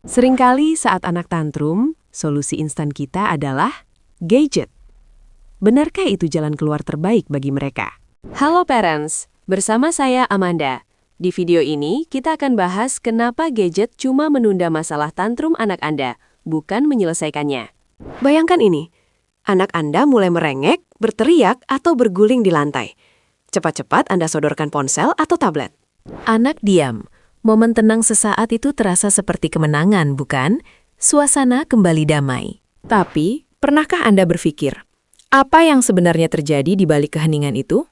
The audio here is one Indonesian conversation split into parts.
Seringkali saat anak tantrum, solusi instan kita adalah gadget. Benarkah itu jalan keluar terbaik bagi mereka? Halo parents, bersama saya Amanda. Di video ini, kita akan bahas kenapa gadget cuma menunda masalah tantrum anak Anda, bukan menyelesaikannya. Bayangkan ini, anak Anda mulai merengek, berteriak, atau berguling di lantai. Cepat-cepat Anda sodorkan ponsel atau tablet. Anak diam. Momen tenang sesaat itu terasa seperti kemenangan, bukan? Suasana kembali damai. Tapi, pernahkah Anda berpikir, apa yang sebenarnya terjadi di balik keheningan itu?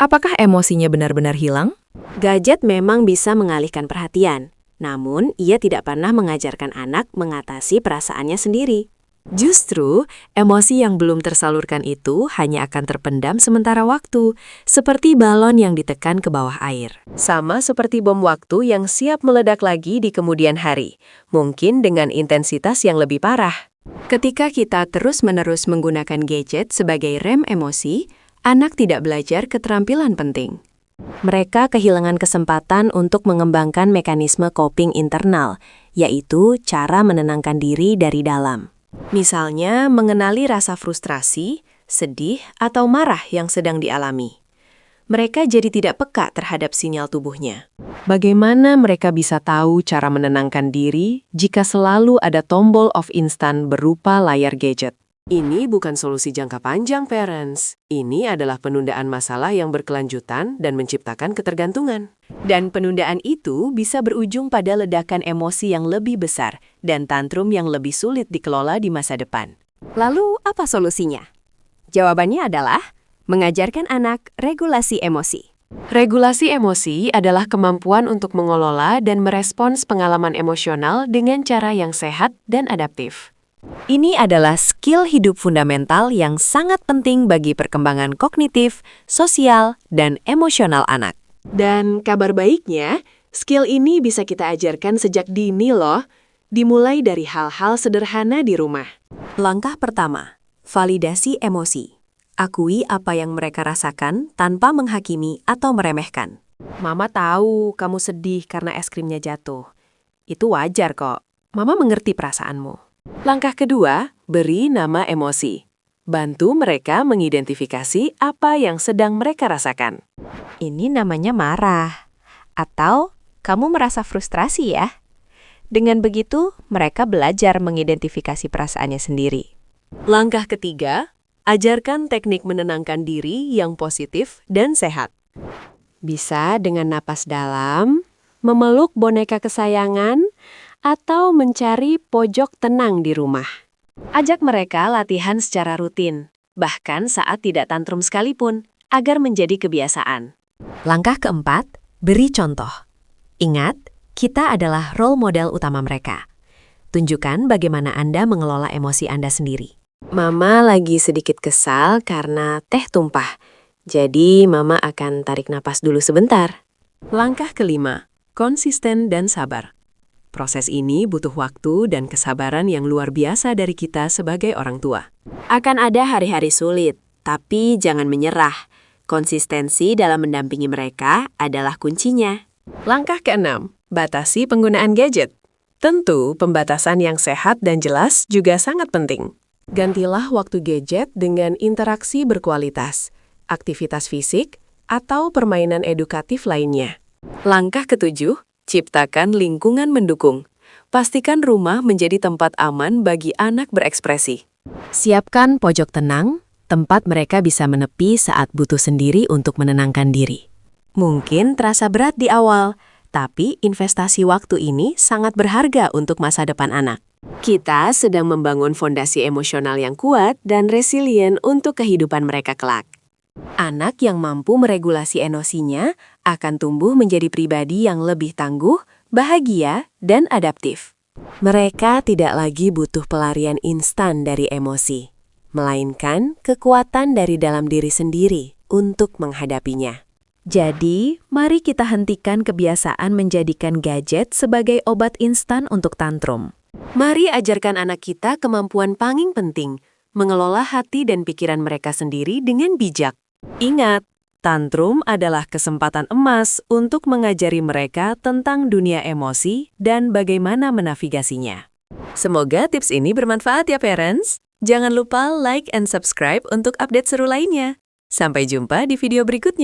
Apakah emosinya benar-benar hilang? Gadget memang bisa mengalihkan perhatian, namun ia tidak pernah mengajarkan anak mengatasi perasaannya sendiri. Justru, emosi yang belum tersalurkan itu hanya akan terpendam sementara waktu, seperti balon yang ditekan ke bawah air. Sama seperti bom waktu yang siap meledak lagi di kemudian hari, mungkin dengan intensitas yang lebih parah. Ketika kita terus-menerus menggunakan gadget sebagai rem emosi, anak tidak belajar keterampilan penting. Mereka kehilangan kesempatan untuk mengembangkan mekanisme coping internal, yaitu cara menenangkan diri dari dalam. Misalnya, mengenali rasa frustrasi, sedih, atau marah yang sedang dialami. Mereka jadi tidak peka terhadap sinyal tubuhnya. Bagaimana mereka bisa tahu cara menenangkan diri jika selalu ada tombol off instan berupa layar gadget? Ini bukan solusi jangka panjang, parents. Ini adalah penundaan masalah yang berkelanjutan dan menciptakan ketergantungan. Dan penundaan itu bisa berujung pada ledakan emosi yang lebih besar dan tantrum yang lebih sulit dikelola di masa depan. Lalu, apa solusinya? Jawabannya adalah mengajarkan anak regulasi emosi. Regulasi emosi adalah kemampuan untuk mengelola dan merespons pengalaman emosional dengan cara yang sehat dan adaptif. Ini adalah skill hidup fundamental yang sangat penting bagi perkembangan kognitif, sosial, dan emosional anak. Dan kabar baiknya, skill ini bisa kita ajarkan sejak dini loh, dimulai dari hal-hal sederhana di rumah. Langkah pertama, validasi emosi. Akui apa yang mereka rasakan tanpa menghakimi atau meremehkan. Mama tahu kamu sedih karena es krimnya jatuh. Itu wajar kok. Mama mengerti perasaanmu. Langkah kedua, beri nama emosi. Bantu mereka mengidentifikasi apa yang sedang mereka rasakan. Ini namanya marah. Atau kamu merasa frustrasi ya? Dengan begitu, mereka belajar mengidentifikasi perasaannya sendiri. Langkah ketiga, ajarkan teknik menenangkan diri yang positif dan sehat. Bisa dengan napas dalam, memeluk boneka kesayangan, atau mencari pojok tenang di rumah. Ajak mereka latihan secara rutin, bahkan saat tidak tantrum sekalipun, agar menjadi kebiasaan. Langkah keempat, beri contoh. Ingat, kita adalah role model utama mereka. Tunjukkan bagaimana Anda mengelola emosi Anda sendiri. Mama lagi sedikit kesal karena teh tumpah. Jadi, Mama akan tarik napas dulu sebentar. Langkah kelima, konsisten dan sabar. Proses ini butuh waktu dan kesabaran yang luar biasa dari kita sebagai orang tua. Akan ada hari-hari sulit, tapi jangan menyerah. Konsistensi dalam mendampingi mereka adalah kuncinya. Langkah keenam, batasi penggunaan gadget. Tentu, pembatasan yang sehat dan jelas juga sangat penting. Gantilah waktu gadget dengan interaksi berkualitas, aktivitas fisik, atau permainan edukatif lainnya. Langkah ketujuh, ciptakan lingkungan mendukung. Pastikan rumah menjadi tempat aman bagi anak berekspresi. Siapkan pojok tenang, tempat mereka bisa menepi saat butuh sendiri untuk menenangkan diri. Mungkin terasa berat di awal, tapi investasi waktu ini sangat berharga untuk masa depan anak. Kita sedang membangun fondasi emosional yang kuat dan resilient untuk kehidupan mereka kelak. Anak yang mampu meregulasi emosinya akan tumbuh menjadi pribadi yang lebih tangguh, bahagia, dan adaptif. Mereka tidak lagi butuh pelarian instan dari emosi, melainkan kekuatan dari dalam diri sendiri untuk menghadapinya. Jadi, mari kita hentikan kebiasaan menjadikan gadget sebagai obat instan untuk tantrum. Mari ajarkan anak kita kemampuan paling penting, mengelola hati dan pikiran mereka sendiri dengan bijak. Ingat, Tantrum adalah kesempatan emas untuk mengajari mereka tentang dunia emosi dan bagaimana menavigasinya. Semoga tips ini bermanfaat ya parents. Jangan lupa like and subscribe untuk update seru lainnya. Sampai jumpa di video berikutnya.